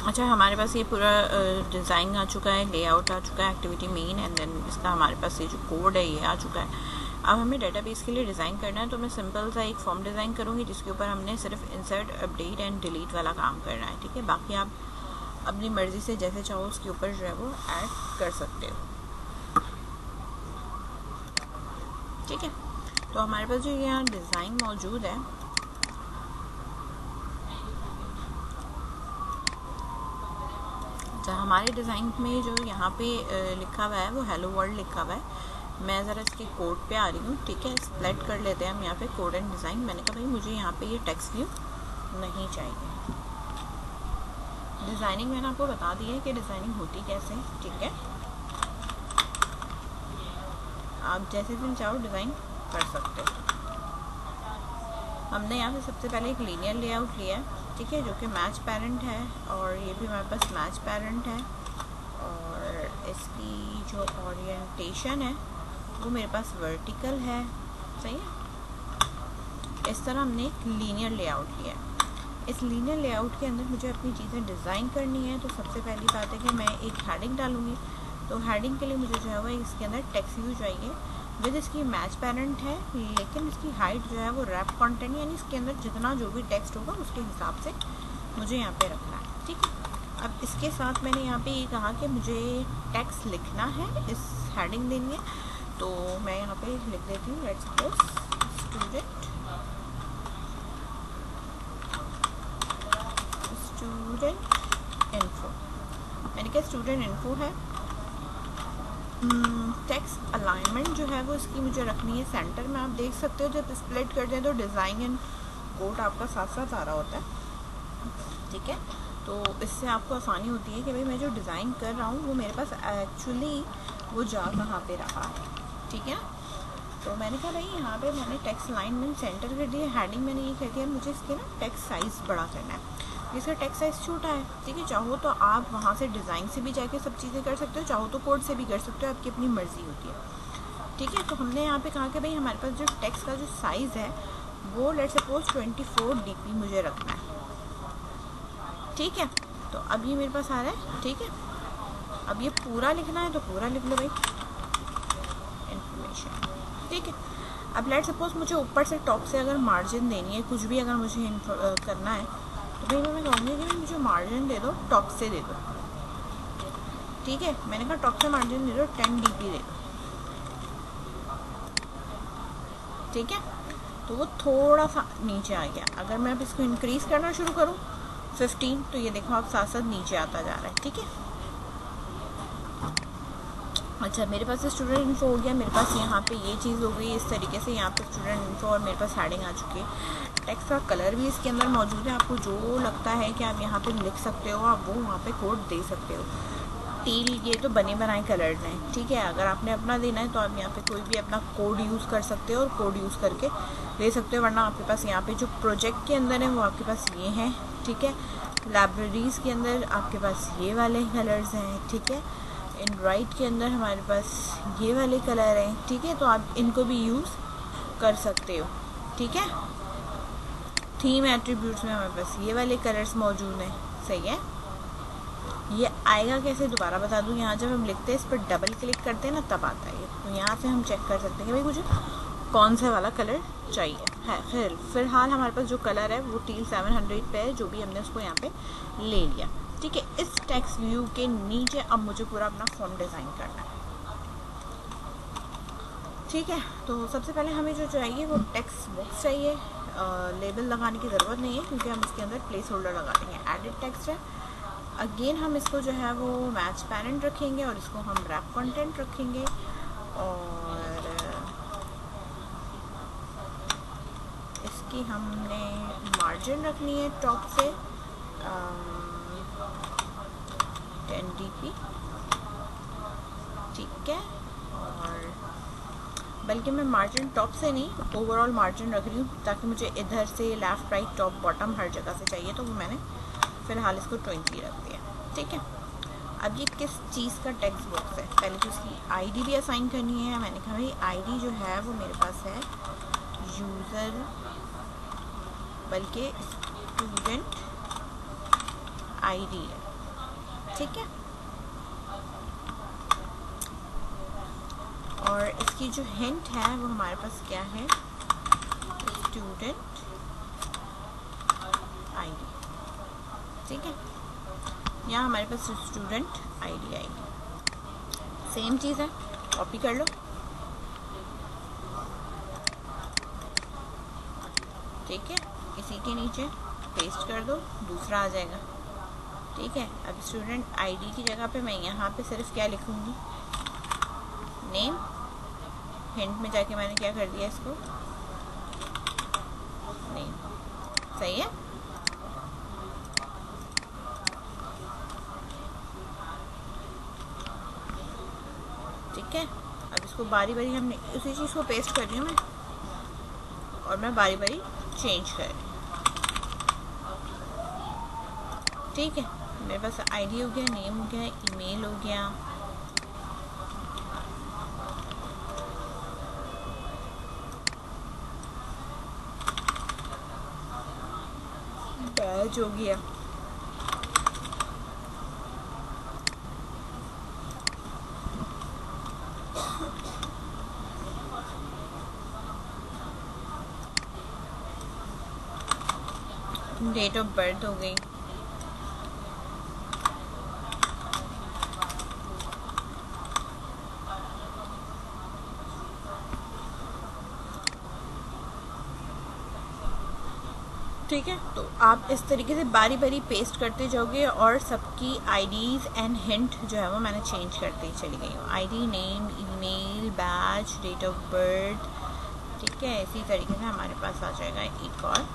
अच्छा, हमारे पास ये पूरा डिज़ाइन आ चुका है, लेआउट आ चुका है, एक्टिविटी मेन, एंड देन इसका हमारे पास ये जो कोड है ये आ चुका है। अब हमें डेटाबेस के लिए डिज़ाइन करना है, तो मैं सिंपल सा एक फॉर्म डिज़ाइन करूँगी जिसके ऊपर हमने सिर्फ इंसर्ट, अपडेट एंड डिलीट वाला काम करना है। ठीक है, बाकी आप अपनी मर्ज़ी से जैसे चाहो उसके ऊपर जो है वो ऐड कर सकते हो। ठीक है, तो हमारे पास जो यहाँ डिज़ाइन मौजूद है, हमारे डिज़ाइन में जो यहाँ पे लिखा हुआ है वो हेलो वर्ल्ड लिखा हुआ है। मैं ज़रा इसके कोड पे आ रही हूँ। ठीक है, स्प्लिट कर लेते हैं हम यहाँ पे कोड एंड डिज़ाइन। मैंने कहा भाई मुझे यहाँ पे ये टेक्स्ट व्यू नहीं चाहिए। डिज़ाइनिंग मैंने आपको बता दी है कि डिज़ाइनिंग होती कैसे। ठीक है, आप जैसे भी चाहो डिज़ाइन कर सकते हो। हमने यहाँ पे सबसे पहले एक लीनियर लेआउट लिया है। ठीक है, जो कि मैच पेरेंट है, और ये भी हमारे पास मैच पेरेंट है, और इसकी जो ओरिएंटेशन है वो मेरे पास वर्टिकल है। सही है, इस तरह हमने एक लीनियर लेआउट लिया है। इस लीनियर लेआउट के अंदर मुझे अपनी चीज़ें डिज़ाइन करनी है। तो सबसे पहली बात है कि मैं एक हेडिंग डालूँगी। तो हेडिंग के लिए मुझे जो है वो इसके अंदर टेक्स्ट व्यू चाहिए विद इसकी मैच पेरेंट है, लेकिन इसकी हाइट जो है वो रैप कंटेंट, यानी इसके अंदर जितना जो भी टेक्स्ट होगा उसके हिसाब से मुझे यहाँ पे रखना है। ठीक है, अब इसके साथ मैंने यहाँ पे ये कहा कि मुझे टेक्स्ट लिखना है, इस हेडिंग देनी है। तो मैं यहाँ पे लिख देती हूँ, लेट्स सपोज स्टूडेंट इन्फो। मैंने कहा स्टूडेंट इन्फो है। टेक्स्ट अलाइनमेंट जो है वो इसकी मुझे रखनी है सेंटर में। आप देख सकते हो जब स्प्लिट करते हैं तो डिज़ाइन एंड कोड आपका साथ साथ आ रहा होता है। ठीक है, तो इससे आपको आसानी होती है कि भाई मैं जो डिज़ाइन कर रहा हूँ वो मेरे पास एक्चुअली वो जा कहाँ पे रहा है। ठीक है, तो मैंने कहा भाई यहाँ पे मैंने टेक्स्ट अलाइनमेंट सेंटर कर दिया। हेडिंग मैंने ये कह दिया मुझे इसके ना टेक्स्ट साइज़ बड़ा करना है, इसका टेक्स्ट साइज़ छोटा है। ठीक है, चाहो तो आप वहाँ से डिज़ाइन से भी जाके सब चीज़ें कर सकते हो, चाहो तो कोड से भी कर सकते हो, आपकी अपनी मर्ज़ी होती है। ठीक है, तो हमने यहाँ पे कहा कि भाई हमारे पास जो टेक्स्ट का जो साइज़ है वो लेट्स सपोज 24 dp मुझे रखना है। ठीक है, तो अब ये मेरे पास आ रहा है। ठीक है, अब ये पूरा लिखना है तो पूरा लिख लो भाई, इन्फॉर्मेशन। ठीक है, अब लेट्स सपोज मुझे ऊपर से टॉप से अगर मार्जिन देनी है, कुछ भी अगर मुझे करना है, तो भाई मैं कहूँगी कि मुझे मार्जिन दे दो, टॉप से दे दो। ठीक है, मैंने कहा टॉप से मार्जिन दे दो 10 dp दे दो। ठीक है, तो वो थोड़ा सा नीचे आ गया। अगर मैं अब इसको इंक्रीज़ करना शुरू करूँ 15, तो ये देखो आप साथ साथ नीचे आता जा रहा है। ठीक है, अच्छा मेरे पास स्टूडेंट इन्फो हो गया, मेरे पास यहाँ पे ये चीज़ हो गई। इस तरीके से यहाँ पे स्टूडेंट इन्फो और मेरे पास हेडिंग आ चुकी है। टेक्स्ट का कलर भी इसके अंदर मौजूद है। आपको जो लगता है कि आप यहाँ पे लिख सकते हो, आप वो वहाँ पे कोड दे सकते हो। टील ये तो बने बनाए कलर हैं। ठीक है, अगर आपने अपना देना है तो आप यहाँ पे कोई भी अपना कोड यूज़ कर सकते हो और कोड यूज़ करके दे सकते हो, वरना आपके पास यहाँ पे जो प्रोजेक्ट के अंदर है वो आपके पास ये हैं। ठीक है, लाइब्रेरीज़ के अंदर आपके पास ये वाले कलर्स हैं। ठीक है, एंड्रॉइड के अंदर हमारे पास ये वाले कलर हैं। ठीक है, तो आप इनको भी यूज़ कर सकते हो। ठीक है, थीम एट्रीब्यूट्स में हमारे पास ये वाले कलर्स मौजूद हैं। सही है, ये आएगा कैसे दोबारा बता दूँ। यहाँ जब हम लिखते हैं इस पर डबल क्लिक करते हैं ना तब आता है ये। तो यहाँ से हम चेक कर सकते हैं कि भाई मुझे कौन सा वाला कलर चाहिए है। फिलहाल हमारे पास जो कलर है वो टील 700 पे है, जो भी हमने उसको यहाँ पे ले लिया। ठीक है, इस टेक्स्ट व्यू के नीचे अब मुझे पूरा अपना फॉर्म डिज़ाइन करना है। ठीक है, तो सबसे पहले हमें जो चाहिए वो टेक्स्ट बॉक्स चाहिए। लेबल लगाने की ज़रूरत नहीं है क्योंकि हम इसके अंदर प्लेस होल्डर लगा देंगे। एडिट टेक्स्ट है, अगेन हम इसको जो है वो मैच पेरेंट रखेंगे और इसको हम रैप कंटेंट रखेंगे। और इसकी हमने मार्जिन रखनी है टॉप से 10 dp। ठीक है, और बल्कि मैं मार्जिन टॉप से नहीं ओवरऑल मार्जिन रख रही हूँ, ताकि मुझे इधर से लेफ़्ट राइट टॉप बॉटम हर जगह से चाहिए, तो वो मैंने फ़िलहाल इसको 20 रख दिया। ठीक है, अब ये किस चीज़ का टेक्स्ट बॉक्स है, पहले तो इसकी आईडी भी असाइन करनी है। मैंने कहा भाई आईडी जो है वो मेरे पास है यूज़र, बल्कि स्टूडेंट आईडी है। ठीक है। और इसकी जो हिंट है वो हमारे पास क्या है, स्टूडेंट आईडी, ठीक है। यहाँ हमारे पास स्टूडेंट आईडी आएगी, सेम चीज़ है, कॉपी कर लो, ठीक है। इसी के नीचे पेस्ट कर दो, दूसरा आ जाएगा, ठीक है। अब स्टूडेंट आईडी की जगह पे मैं यहाँ पे सिर्फ क्या लिखूँगी, नेम। हिंट में जाके मैंने क्या कर दिया, इसको नेम, सही है। ठीक है। अब इसको बारी बारी हमने उसी चीज़ को पेस्ट कर रही हूँ मैं, और मैं बारी बारी चेंज कर रही हूँ, ठीक है। मेरे पास आईडी हो गया, नेम हो गया, ईमेल हो गया, बैज हो गया, डेट ऑफ बर्थ हो गई, ठीक है। तो आप इस तरीके से बारी बारी पेस्ट करते जाओगे और सबकी आईडीज़ एंड हिंट जो है वो मैंने चेंज करते ही चली गई हूँ, ID, name, email, batch, date of birth, ठीक है। इसी तरीके से हमारे पास आ जाएगा एक और,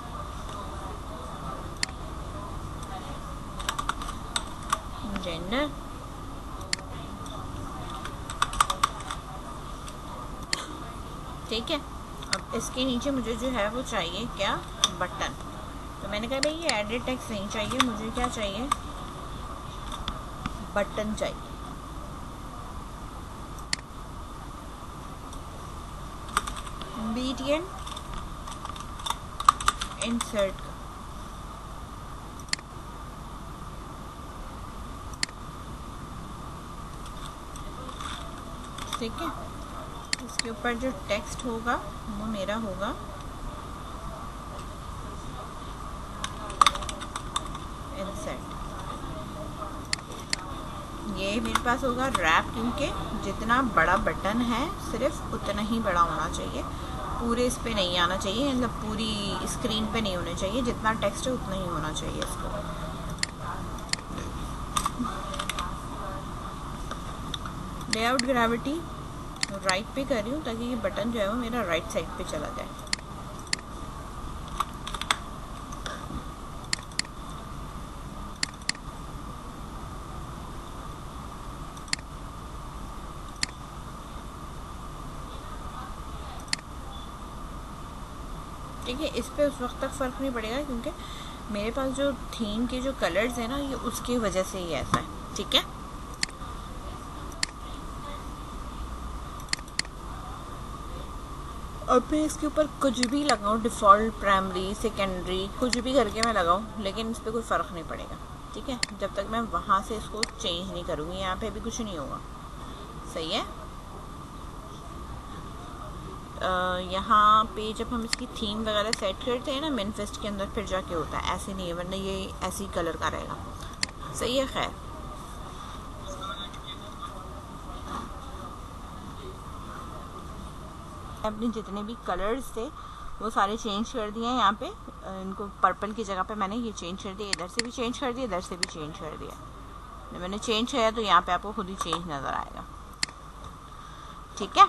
जेंडर, ठीक है। अब इसके नीचे मुझे जो है वो चाहिए क्या, बटन। तो मैंने कहा भाई ये एडिट टेक्स्ट नहीं चाहिए, मुझे क्या चाहिए, बटन चाहिए। BTN इंसर्ट, ठीक है। इसके ऊपर जो टेक्स्ट होगा वो मेरा होगा इंसर्ट, ये मेरे पास होगा रैप, क्योंकि जितना बड़ा बटन है सिर्फ उतना ही बड़ा होना चाहिए, पूरे इस पे नहीं आना चाहिए, मतलब पूरी स्क्रीन पे नहीं होना चाहिए, जितना टेक्स्ट है उतना ही होना चाहिए इसको। लेआउट ग्रेविटी राइट पे कर रही हूँ ताकि ये बटन जो है वो मेरा राइट साइड पे चला जाए, ठीक है। इस पे उस वक्त तक फ़र्क नहीं पड़ेगा क्योंकि मेरे पास जो थीम के जो कलर्स हैं ना, ये उसकी वजह से ही ऐसा है, ठीक है। अब मैं इसके ऊपर कुछ भी लगाऊँ, डिफ़ॉल्ट, प्राइमरी, सेकेंडरी, कुछ भी करके मैं लगाऊँ, लेकिन इस पर कोई फ़र्क नहीं पड़ेगा, ठीक है, जब तक मैं वहाँ से इसको चेंज नहीं करूँगी। यहाँ पे भी कुछ नहीं होगा, सही है। यहाँ पे जब हम इसकी थीम वगैरह सेट करते हैं ना मैनिफेस्ट के अंदर, फिर जाके होता है, ऐसे नहीं है, वरना ये ऐसे ही कलर का रहेगा, सही है। खैर, अपने जितने भी कलर्स थे वो सारे चेंज कर दिए हैं। यहाँ पे इनको पर्पल की जगह पे मैंने ये चेंज कर दिया, इधर से भी चेंज कर दिया, इधर से भी चेंज कर दिया। जब मैंने चेंज किया तो यहाँ पे आपको खुद ही चेंज नज़र आएगा, ठीक है।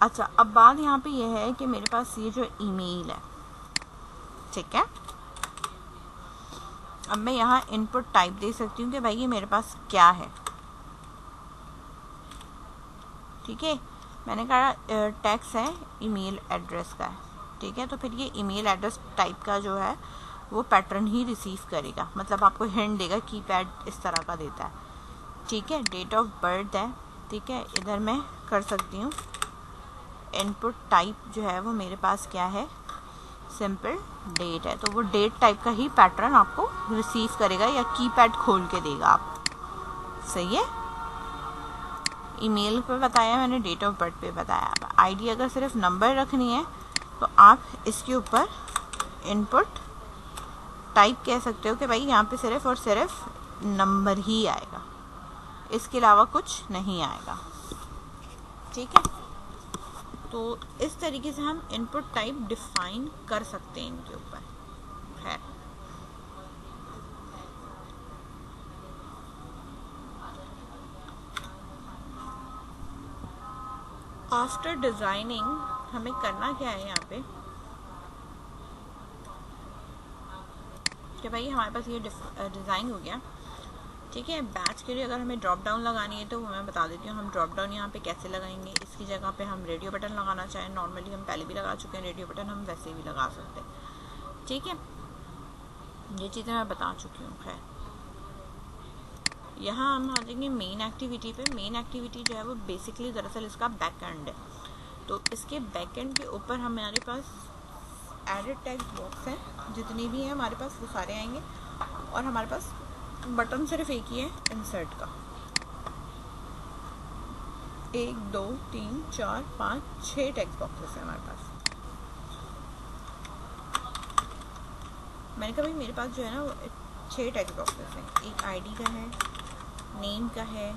अच्छा, अब बात यहाँ पे ये है कि मेरे पास ये जो ईमेल है, ठीक है, अब मैं यहाँ इनपुट टाइप दे सकती हूँ कि भाई ये मेरे पास क्या है, ठीक है। मैंने कहा टैक्स है ईमेल एड्रेस का है, ठीक है। तो फिर ये ईमेल एड्रेस टाइप का जो है वो पैटर्न ही रिसीव करेगा, मतलब आपको हिंट देगा, कीपैड इस तरह का देता है, ठीक है। डेट ऑफ बर्थ है, ठीक है, इधर मैं कर सकती हूँ इनपुट टाइप जो है वो मेरे पास क्या है, सिंपल डेट है, तो वो डेट टाइप का ही पैटर्न आपको रिसीव करेगा या कीपैड खोल के देगा आप। सही है। ईमेल पे बताया मैंने, डेट ऑफ बर्थ पे बताया। आईडी अगर सिर्फ नंबर रखनी है तो आप इसके ऊपर इनपुट टाइप कह सकते हो कि भाई यहाँ पे सिर्फ और सिर्फ नंबर ही आएगा, इसके अलावा कुछ नहीं आएगा। ठीक है, तो इस तरीके से हम इनपुट टाइप डिफाइन कर सकते हैं इनके ऊपर। खैर, आफ्टर डिज़ाइनिंग हमें करना क्या है यहाँ पे कि भाई हमारे पास ये डिज़ाइन हो गया। ठीक है, बैच के लिए अगर हमें ड्रॉप डाउन लगानी है तो वो मैं बता देती हूँ। हम ड्रॉप डाउन यहाँ पे कैसे लगाएंगे। इसकी जगह पे हम रेडियो बटन लगाना चाहें, नॉर्मली हम पहले भी लगा चुके हैं रेडियो बटन, हम वैसे भी लगा सकते हैं। ठीक है, ये चीज़ें मैं बता चुकी हूँ। खैर, यहाँ हम आ जाएंगे मेन एक्टिविटी पे। मेन एक्टिविटी जो है वो बेसिकली दरअसल इसका बैक एंड है। तो इसके बैक एंड के ऊपर हमारे पास एडिट टेक्स्ट बॉक्स है, जितने भी हैं हमारे पास वो सारे आएंगे, और हमारे पास बटन सिर्फ एक ही है इंसर्ट का। 1 2 3 4 5 6 टेक्स्ट बॉक्सेस हैं हमारे पास। मैंने कहा भाई मेरे पास जो है ना वो 6 टेक्स्ट बॉक्सेस हैं। एक आईडी का है, नेम का है,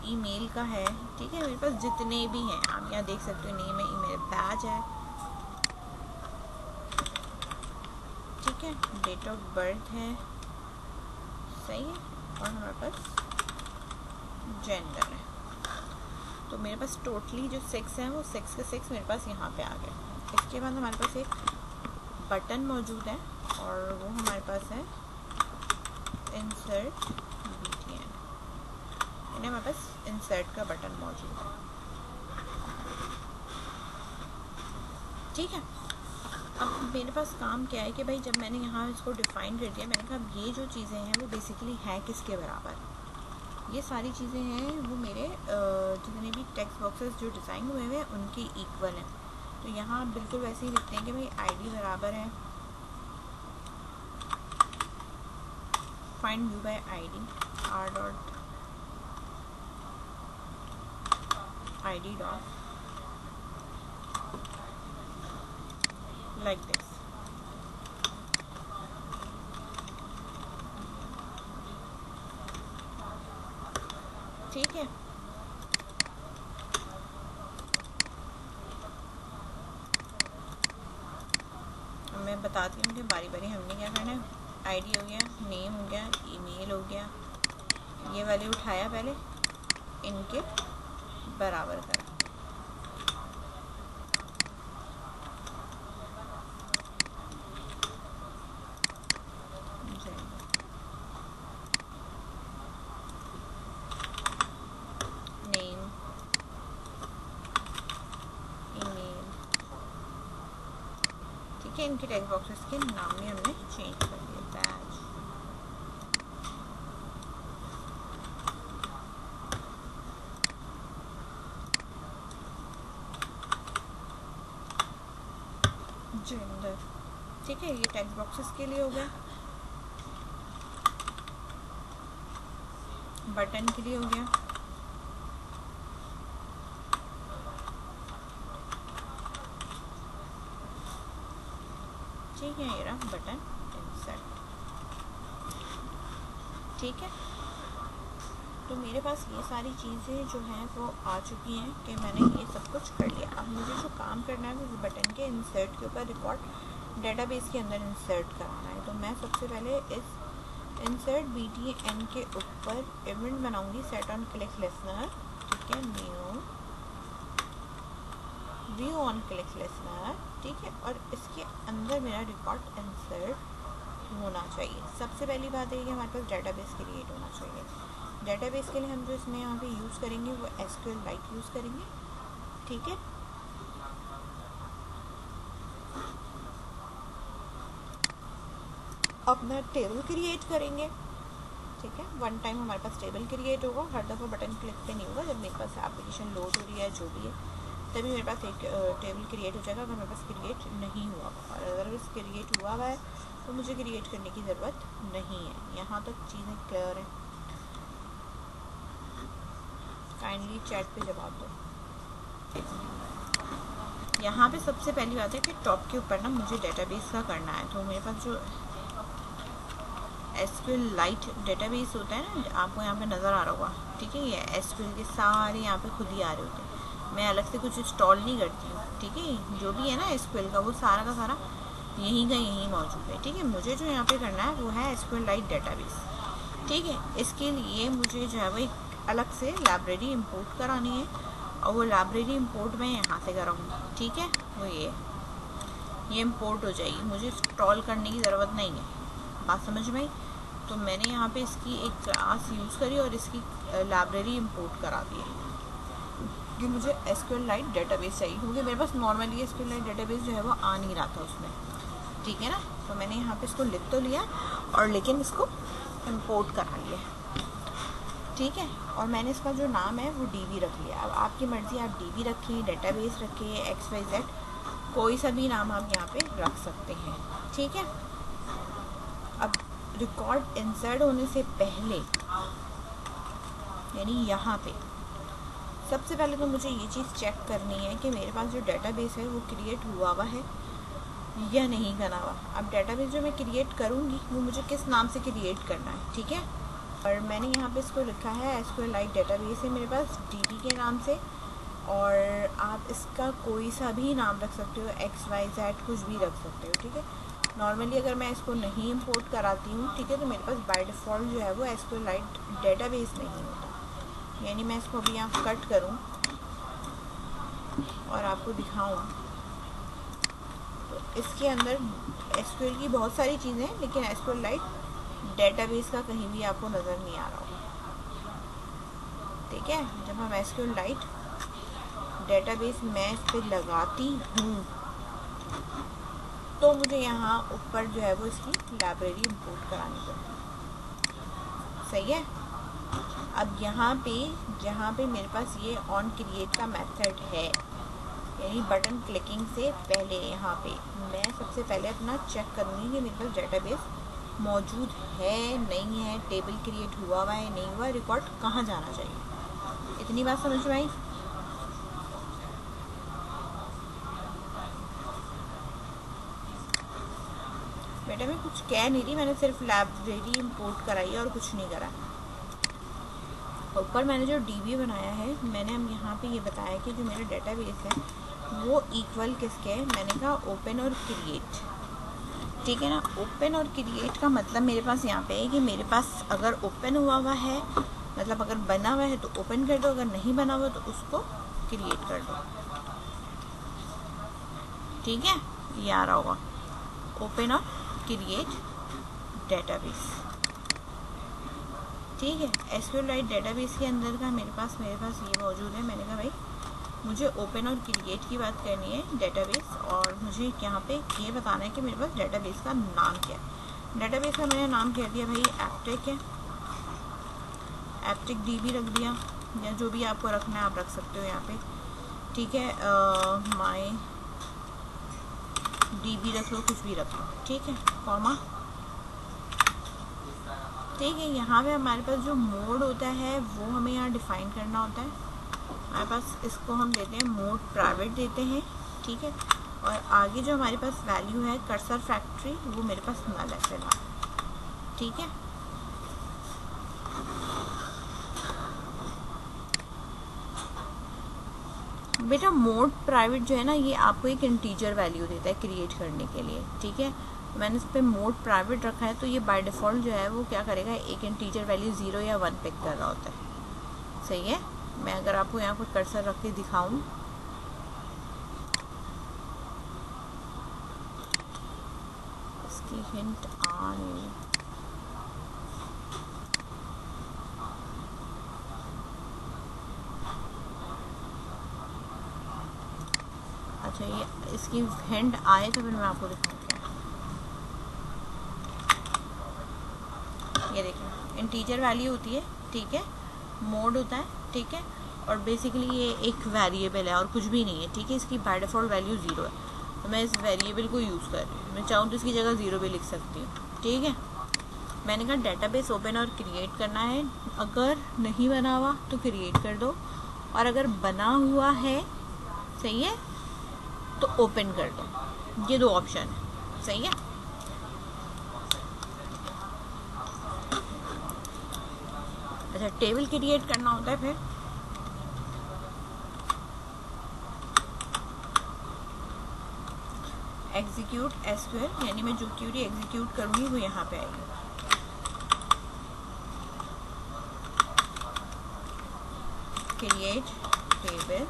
ईमेल का है। ठीक है, मेरे पास जितने भी हैं आप यहाँ देख सकते हो, नेम है, ईमेल, बैच है। ठीक है, डेट ऑफ बर्थ है। सही है, और हमारे पास जेंडर है। तो मेरे पास टोटली जो 6 हैं वो 6 के 6 मेरे पास यहाँ पे आ गए। इसके बाद हमारे पास एक बटन मौजूद है और वो हमारे पास है इंसर्ट BTN। यानी हमारे पास इंसर्ट का बटन मौजूद है। ठीक है, अब मेरे पास काम क्या है कि भाई जब मैंने यहाँ इसको डिफ़ाइन कर दिया, मैंने कहा अब ये जो चीज़ें हैं वो बेसिकली हैं किसके बराबर। ये सारी चीज़ें हैं वो मेरे जितने भी टेक्स्ट बॉक्सेस जो डिज़ाइन हुए हुए हैं उनके इक्वल हैं। तो यहाँ आप बिल्कुल वैसे ही लिखते हैं कि भाई आईडी बराबर है find view bye ID r dot id dot like this। ठीक है, मैं बताती हूँ कि बारी बारी हमने क्या करना है। आईडी हो गया, नेम हो गया, ईमेल हो गया, ये वाले उठाया पहले, इनके बराबर करा। इनके टेक्स्ट बॉक्सेस के नाम में हमने चेंज कर दिया। Batch, gender. ठीक है, ये टेक्स्ट बॉक्सेस के लिए हो गया। बटन के लिए हो गया। ठीक है, ये रहा बटन इंसर्ट। ठीक है, तो मेरे पास ये सारी चीज़ें जो हैं वो आ चुकी हैं कि मैंने ये सब कुछ कर लिया। अब मुझे जो काम करना है वो इस बटन के इंसर्ट के ऊपर रिकॉर्ड डेटाबेस के अंदर इंसर्ट कराना है। तो मैं सबसे पहले इस इंसर्ट BTN के ऊपर इवेंट बनाऊंगी, सेट ऑन क्लिक लिसनर। ठीक है, new view on click listener. ठीक है, और इसके अंदर मेरा रिकॉर्ड इंसर्ट होना चाहिए। सबसे पहली बात है कि हमारे पास डेटाबेस क्रिएट होना चाहिए। डेटाबेस के लिए हम जो इसमें यहाँ पे यूज़ करेंगे वो SQLite यूज़ करेंगे। ठीक है, अपना टेबल क्रिएट करेंगे। ठीक है, वन टाइम हमारे पास टेबल क्रिएट होगा, हर दफ़ा बटन क्लिक पे नहीं होगा। जब मेरे पास एप्लीकेशन लोड हो रही है जो भी है तभी मेरे पास एक टेबल क्रिएट हो जाएगा, अगर मेरे पास क्रिएट नहीं हुआ। और अगर इस क्रिएट हुआ है तो मुझे क्रिएट करने की ज़रूरत नहीं है। यहाँ तक चीज़ें क्लियर हैं? काइंडली चैट पे जवाब दो। यहाँ पे सबसे पहली बात है कि टॉप के ऊपर ना मुझे डेटाबेस का करना है। तो मेरे पास जो SQLite डेटाबेस होता है ना, आपको यहाँ पे नज़र आ रहा होगा, ठीक है। ये SQL के सारे यहाँ पे खुद ही आ रहे होते हैं, मैं अलग से कुछ इंस्टॉल नहीं करती हूँ, ठीक है। जो भी है ना SQL का, वो सारा का सारा यहीं का यहीं मौजूद है, ठीक है। मुझे जो यहाँ पे करना है वो है SQLite डेटाबेस, ठीक है। इसके लिए मुझे जो है वो एक अलग से लाइब्रेरी इंपोर्ट करानी है, और वो लाइब्रेरी इंपोर्ट मैं यहाँ से कराऊँगी, ठीक है। वो ये इंपोर्ट हो जाएगी, मुझे इंस्टॉल करने की ज़रूरत नहीं है। बात समझ में आई? तो मैंने यहाँ पे इसकी एक क्लास यूज़ करी और इसकी लाइब्रेरी इंपोर्ट करा दी है कि मुझे SQLite डेटाबेस चाहिए, क्योंकि मेरे पास नॉर्मली SQLite डेटाबेस जो है वो आ नहीं रहा था उसमें, ठीक है ना। तो मैंने यहाँ पे इसको लिख तो लिया और लेकिन इसको इंपोर्ट करा लिया, ठीक है। और मैंने इसका जो नाम है वो DB रख लिया। अब आपकी मर्ज़ी, आप DB रखें, डेटाबेस रखें, XYZ, कोई सा भी नाम आप यहाँ पे रख सकते हैं, ठीक है। अब रिकॉर्ड इंसर्ट होने से पहले, यानी यहाँ पे सबसे पहले तो मुझे ये चीज़ चेक करनी है कि मेरे पास जो डेटाबेस है वो क्रिएट हुआ है या नहीं बना हुआ। अब डेटाबेस जो मैं क्रिएट करूँगी वो मुझे किस नाम से क्रिएट करना है, ठीक है। और मैंने यहाँ पे इसको लिखा है SQLite डेटाबेस है मेरे पास DB के नाम से, और आप इसका कोई सा भी नाम रख सकते हो, XYZ कुछ भी रख सकते हो, ठीक है। नॉर्मली अगर मैं इसको नहीं इंपोर्ट कराती हूँ, ठीक है, तो मेरे पास बाय डिफ़ॉल्ट जो है वो SQLite डेटाबेस नहीं होता। यानी मैं इसको अभी यहाँ कट करूँ और आपको दिखाऊँ, तो इसके अंदर SQL की बहुत सारी चीज़ें हैं, लेकिन SQLite डेटाबेस का कहीं भी आपको नज़र नहीं आ रहा होगा, ठीक है। जब हम SQLite डेटाबेस मैं इस पर लगाती हूँ तो मुझे यहाँ ऊपर जो है वो इसकी लाइब्रेरी इंपोर्ट करानी पड़ेगी, सही है। अब यहाँ पे जहाँ पे मेरे पास ये ऑन क्रिएट का मेथड है, यानी बटन क्लिकिंग से पहले यहाँ पे मैं सबसे पहले अपना चेक करूँगी कि मेरे पास डेटाबेस मौजूद है नहीं है, टेबल क्रिएट हुआ है नहीं हुआ, रिकॉर्ड कहाँ जाना चाहिए। इतनी बात समझ में आई? बेटा मैं कुछ कह नहीं रही, मैंने सिर्फ लाइब्रेरी इंपोर्ट कराई है और कुछ नहीं करा। ऊपर मैंने जो DB बनाया है, मैंने हम यहाँ पे ये बताया कि जो मेरा डेटाबेस है वो इक्वल किसके है, मैंने कहा ओपन और क्रिएट, ठीक है ना। ओपन और क्रिएट का मतलब मेरे पास यहाँ पे है कि मेरे पास अगर ओपन हुआ है, मतलब अगर बना हुआ है तो ओपन कर दो, अगर नहीं बना हुआ तो उसको क्रिएट कर दो, ठीक है। ये आ रहा होगा ओपन और क्रिएट डेटाबेस, ठीक है। SQLite डेटाबेस के अंदर का मेरे पास ये मौजूद है। मैंने कहा भाई मुझे ओपन और क्रिएट की बात करनी है डेटाबेस, और मुझे यहाँ पे ये बताना है कि मेरे पास डेटाबेस का नाम क्या है। डेटाबेस का मैंने नाम कह दिया भाई एप्टिक है, एप्टिक DB रख दिया, या जो भी आपको रखना है आप रख सकते हो यहाँ पे, ठीक है। माई DB रख लो, कुछ भी रख लो, ठीक है, कॉमा, ठीक है। यहाँ पे हमारे पास जो मोड होता है वो हमें यहाँ डिफ़ाइन करना होता है। हमारे पास इसको हम देते हैं मोड प्राइवेट देते हैं, ठीक है। और आगे जो हमारे पास वैल्यू है कर्सर फैक्ट्री, वो मेरे पास नल है फिलहाल, ठीक है। बेटा मोड प्राइवेट जो है ना, ये आपको एक इंटीजर वैल्यू देता है क्रिएट करने के लिए, ठीक है। मैंने इस पर मोड प्राइवेट रखा है, तो ये बाय डिफ़ॉल्ट जो है वो क्या करेगा, एक इंटीजर वैल्यू 0 या 1 पिक कर रहा होता है, सही है। मैं अगर आपको यहाँ पर कर्सर रख के दिखाऊँ, इसकी हिंट ऑन, अच्छा ये इसकी हिंट आए तो फिर मैं आपको दिखाऊँ। ये देखिए इंटीजर वैल्यू होती है, ठीक है, मोड होता है, ठीक है, और बेसिकली ये एक वेरिएबल है और कुछ भी नहीं है, ठीक है। इसकी बाय डिफ़ॉल्ट वैल्यू 0 है, तो मैं इस वेरिएबल को यूज़ कर रही हूँ। मैं चाहूँ तो इसकी जगह 0 भी लिख सकती हूँ, ठीक है। मैंने कहा डेटाबेस ओपन और क्रिएट करना है, अगर नहीं बना हुआ तो क्रिएट कर दो, और अगर बना हुआ है, सही है, तो ओपन कर दो। ये दो ऑप्शन है, सही है। अच्छा, टेबल क्रिएट करना होता है, फिर एग्जीक्यूट एसक्यूएल, यानी मैं जो क्यूरी एग्जीक्यूट करूँगी वो यहाँ पे आएगी। Create table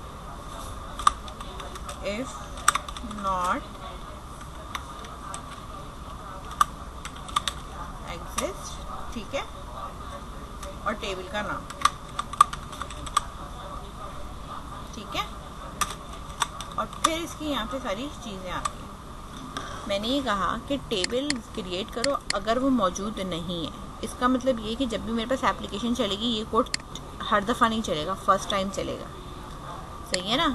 if not exist, ठीक है, और टेबल का नाम, ठीक है। और फिर इसकी यहाँ पे सारी चीज़ें आती हैं। मैंने ये कहा कि टेबल क्रिएट करो अगर वो मौजूद नहीं है। इसका मतलब ये कि जब भी मेरे पास एप्लीकेशन चलेगी ये कोड हर दफ़ा नहीं चलेगा, फर्स्ट टाइम चलेगा, सही है ना।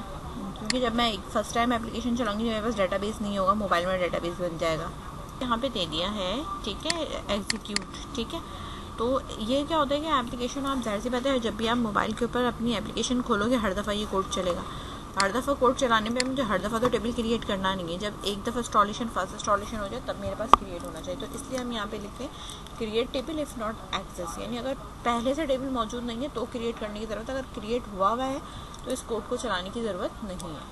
क्योंकि जब मैं फर्स्ट टाइम एप्लीकेशन चलाऊंगी, मेरे पास डेटाबेस नहीं होगा, मोबाइल में डेटाबेस बन जाएगा। यहाँ पे दे दिया है, ठीक है, एग्जीक्यूट, ठीक है। तो ये क्या होता है कि एप्लीकेशन, आप ज़ाहिर सी बात है, जब भी आप मोबाइल के ऊपर अपनी एप्लीकेशन खोलोगे हर दफ़ा ये कोड चलेगा। हर दफ़ा कोड चलाने में मुझे हर दफ़ा तो टेबल क्रिएट करना नहीं है। जब एक दफ़ा फर्स्ट इंस्टॉलेशन हो जाए तब मेरे पास क्रिएट होना चाहिए। तो इसलिए हम यहाँ पे लिखते हैं create table if not exists, यानी अगर पहले से टेबल मौजूद नहीं है तो क्रिएट करने की ज़रूरत है, अगर क्रिएट हुआ है तो इस कोड को चलाने की ज़रूरत नहीं है।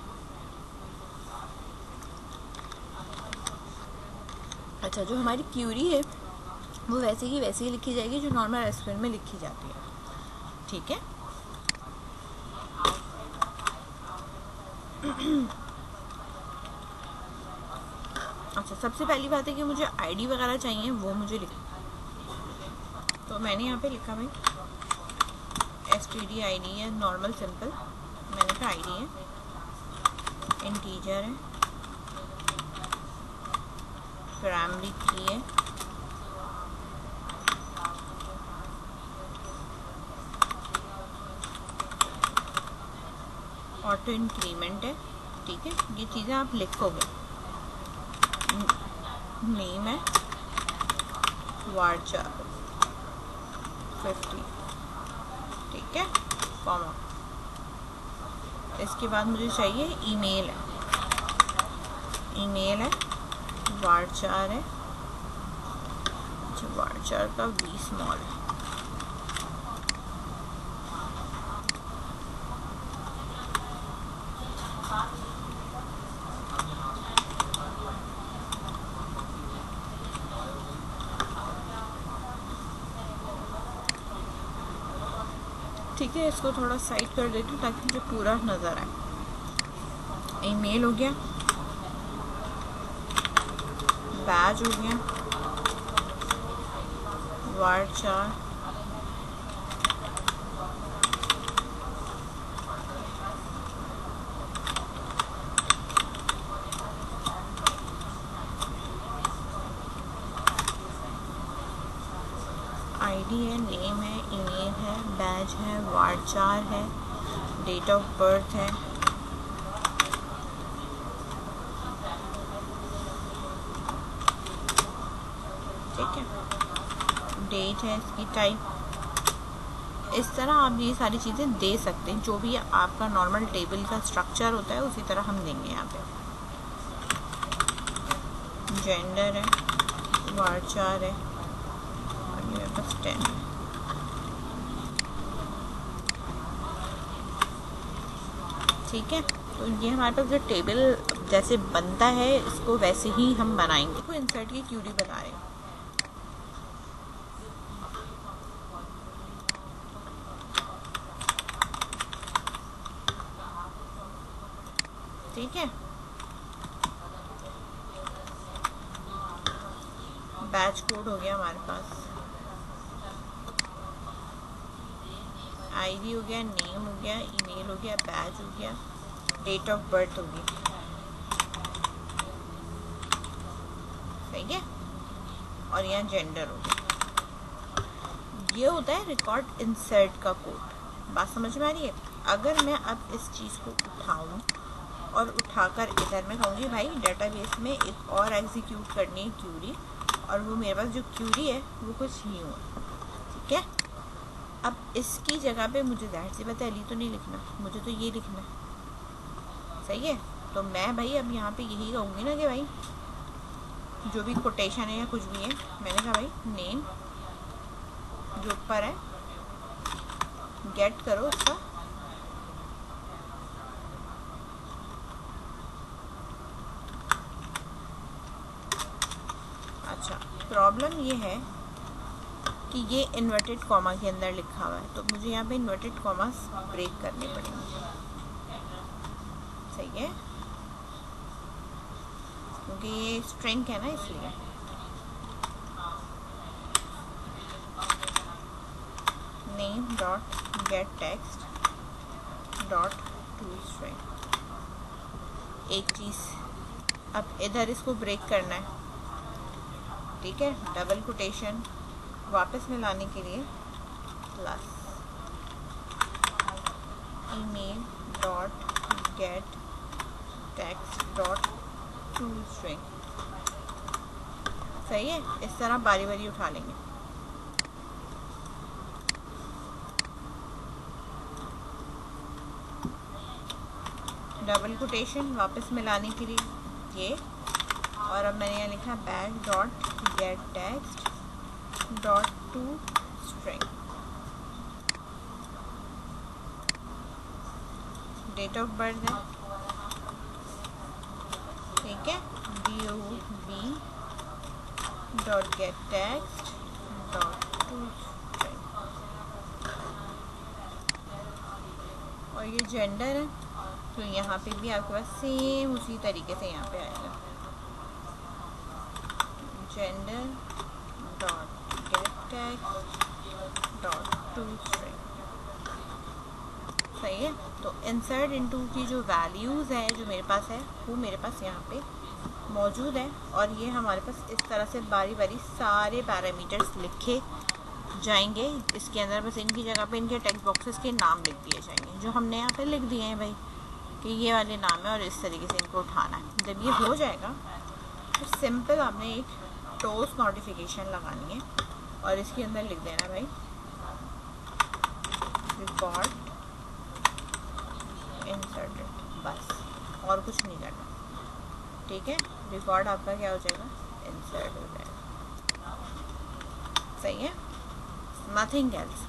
अच्छा, जो हमारी क्यूरी है वो वैसे ही लिखी जाएगी जो नॉर्मल एसक्यूएल में लिखी जाती है, ठीक है। अच्छा, सबसे पहली बात है कि मुझे आईडी वगैरह चाहिए, वो मुझे तो मैंने यहाँ पे लिखा भाई std id है, नॉर्मल सिंपल, मैंने कहा आईडी है, इंटीजर है, प्राइमरी की है, ऑटो इंक्रीमेंट है, ठीक है। ये चीज़ें आप लिखोगे। नेम है varchar 50, ठीक है, कॉमा। इसके बाद मुझे चाहिए ईमेल है, varchar है, varchar का v स्मॉल है, ठीक है। इसको थोड़ा साइड कर देती हूँ ताकि मुझे पूरा नज़र आए। ईमेल हो गया, बैज हो गया, varchar, आईडी है, नेम है, ईमेल है, बैज है, varchar है, डेट ऑफ बर्थ है, ठीक है, डेट है, इसकी टाइप। इस तरह आप ये सारी चीज़ें दे सकते हैं, जो भी आपका नॉर्मल टेबल का स्ट्रक्चर होता है उसी तरह हम देंगे। यहाँ पे जेंडर है, varchar है, और ये मेरे पास 10 है, ठीक है। तो ये हमारे पास जो टेबल जैसे बनता है इसको वैसे ही हम बनाएंगे। तो इंसर्ट की क्यूरी बता रहे हैं, ठीक है। बैच कोड हो गया हमारे पास, आईडी हो गया, नेम हो गया, ईमेल हो गया, बैच हो गया, डेट ऑफ बर्थ होगी, सही है। और यहाँ जेंडर हो गया। ये होता है रिकॉर्ड इंसर्ट का कोड। बात समझ में आ रही है? अगर मैं अब इस चीज़ को उठाऊं और उठाकर इधर मैं कहूँगी भाई डेटाबेस में एक और एग्जीक्यूट करनी है क्यूरी, और वो मेरे पास जो क्यूरी है वो कुछ न्यू है, ठीक है। अब इसकी जगह पे मुझे ज़ाहिर सी बात है अली तो नहीं लिखना, मुझे तो ये लिखना है, सही है। तो मैं भाई अब यहाँ पे यही कहूँगी ना कि भाई जो भी कोटेशन है या कुछ भी है, मैंने कहा भाई नेम जो ऊपर है गेट करो उसका अच्छा। प्रॉब्लम ये है कि ये इन्वर्टेड कॉमा के अंदर लिखा हुआ है, तो मुझे यहाँ पे इन्वर्टेड कॉमास ब्रेक करने पड़ेंगे, सही है, क्योंकि ये स्ट्रिंग है ना इसलिए। Name dot get text dot to string. एक चीज़ अब इधर इसको ब्रेक करना है, ठीक है। डबल कोटेशन वापस में लाने के लिए plus email dot get text dot to string, सही है। इस तरह बारी बारी उठा लेंगे। डबल कोटेशन वापस में लाने के लिए ये, और अब मैंने यहाँ लिखा back dot get text dot to string. Date of birth है, ठीक है, DOB dot get text dot to string, और ये जेंडर है, तो यहाँ पे भी आपके पास सेम उसी तरीके से यहाँ पे आएगा gender dot get text dot to string, सही है। तो इंसर्ट इनटू की जो वैल्यूज़ है जो मेरे पास है वो मेरे पास यहाँ पे मौजूद है, और ये हमारे पास इस तरह से बारी बारी सारे पैरामीटर्स लिखे जाएंगे। इसके अंदर बस इनकी जगह पे इनके टेक्स्ट बॉक्सेस के नाम लिख दिए जाएंगे जो हमने यहाँ पे लिख दिए हैं भाई कि ये वाले नाम है, और इस तरीके से इनको उठाना है। जब ये हो जाएगा तो सिंपल आपने एक टोस्ट नोटिफिकेशन लगानी है और इसके अंदर लिख देना भाई रिकॉर्ड इंसर्टेड, बस और कुछ नहीं करना, ठीक है। रिकॉर्ड आपका क्या हो जाएगा, इंसर्ट हो जाएगा, सही है, नथिंग एल्स।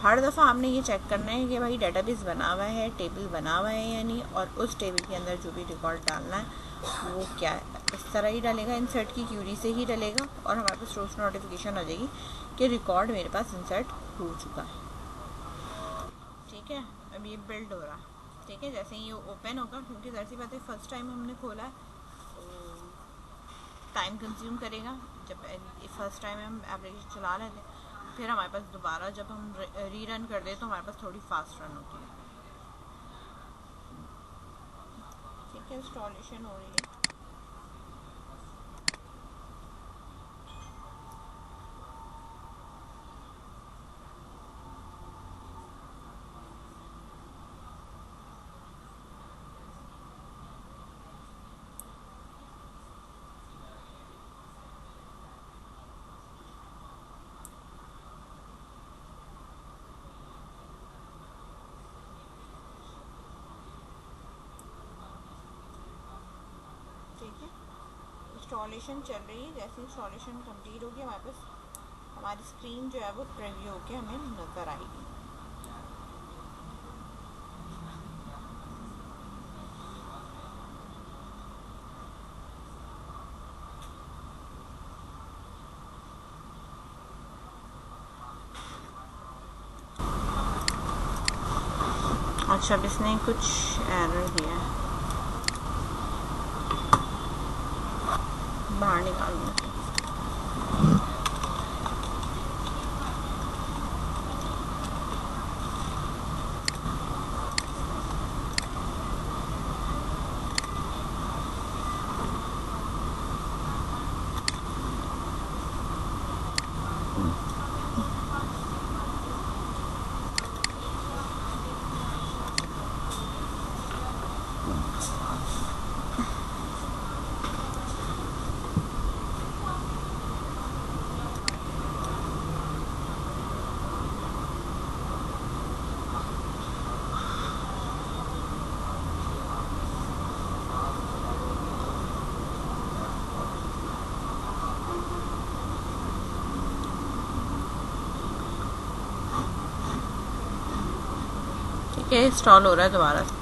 हर दफ़ा आपने ये चेक करना है कि भाई डेटाबेस बना हुआ है, टेबल बना हुआ है या नहीं, और उस टेबल के अंदर जो भी रिकॉर्ड डालना है वो क्या है, इस तरह ही डालेगा, इंसर्ट की क्यूरी से ही डालेगा, और हमारे पास रोज नोटिफिकेशन आ जाएगी कि रिकॉर्ड मेरे पास इंसर्ट हो चुका है, ठीक है। अब ये बिल्ड हो रहा है, ठीक है। जैसे ही ये ओपन होगा, क्योंकि जैसी बात है फर्स्ट टाइम हमने खोला है तो टाइम कंज्यूम करेगा। जब फर्स्ट टाइम हम एप्लीकेशन चला लेते हैं, फिर हमारे पास दोबारा जब हम री रन कर दें तो हमारे पास थोड़ी फास्ट रन होती है, ठीक है। इंस्टॉलेशन हो रही है, ठीक है। इंस्टॉलेशन चल रही है, जैसे इंस्टॉलेशन कंप्लीट होगी हमारे पास हमारी स्क्रीन जो है वो प्रीव्यू होके हमें नज़र आएगी। अच्छा, अब इसने कुछ एरर दिया है, बाहर निकालूंगा। ठीक है, इंस्टॉल हो रहा है दोबारा से।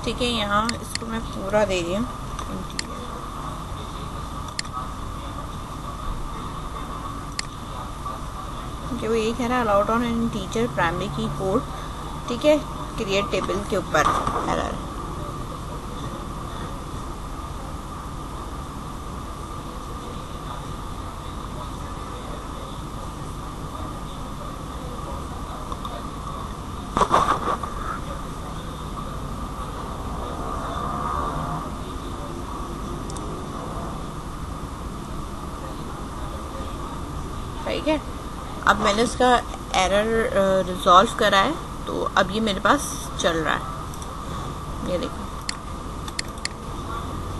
ठीक है, यहाँ इसको मैं पूरा दे रही हूँ कि वो ये कह रहा है allowed on an teacher primary की कोड। ठीक है, क्रिएट टेबल के ऊपर एरर। ठीक है, अब मैंने इसका एरर रिजॉल्व करा है, तो अब ये मेरे पास चल रहा है, ये देखो।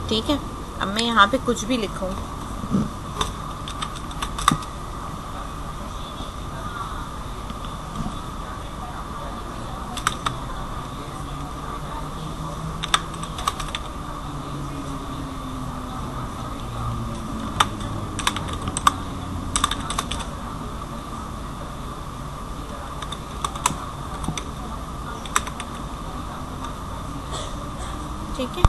ठीक है, अब मैं यहाँ पे कुछ भी लिखूँ, ठीक है।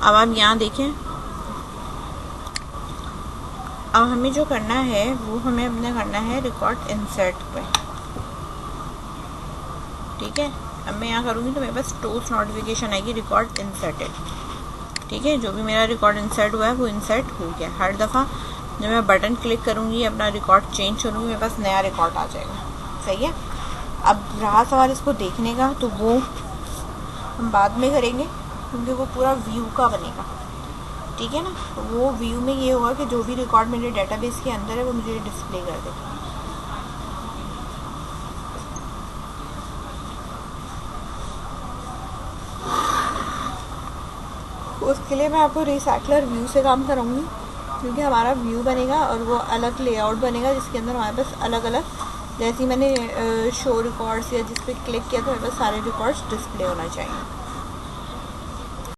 अब आप यहाँ देखें, अब हमें जो करना है वो हमें अपने करना है रिकॉर्ड इंसर्ट पे। ठीक है, अब मैं यहाँ करूँगी तो मेरे पास टोस्ट नोटिफिकेशन आएगी रिकॉर्ड इंसर्टेड। ठीक है, जो भी मेरा रिकॉर्ड इंसर्ट हुआ है वो इंसर्ट हो गया। हर दफ़ा जब मैं बटन क्लिक करूँगी, अपना रिकॉर्ड चेंज करूँगी, मेरे पास नया रिकॉर्ड आ जाएगा। सही है। अब रहा सवाल इसको देखने का, तो वो हम बाद में करेंगे क्योंकि वो पूरा व्यू का बनेगा। ठीक है ना, तो वो व्यू में ये होगा कि जो भी रिकॉर्ड मेरे डेटाबेस के अंदर है वो मुझे डिस्प्ले कर देगा। उसके लिए मैं आपको रिसाइकलर व्यू से काम कराऊंगी, क्योंकि हमारा व्यू बनेगा और वो अलग लेआउट बनेगा जिसके अंदर हमारे पास अलग अलग, जैसे मैंने शो रिकॉर्ड्स या जिस पे क्लिक किया तो मेरे पास सारे रिकॉर्ड्स डिस्प्ले होना चाहिए।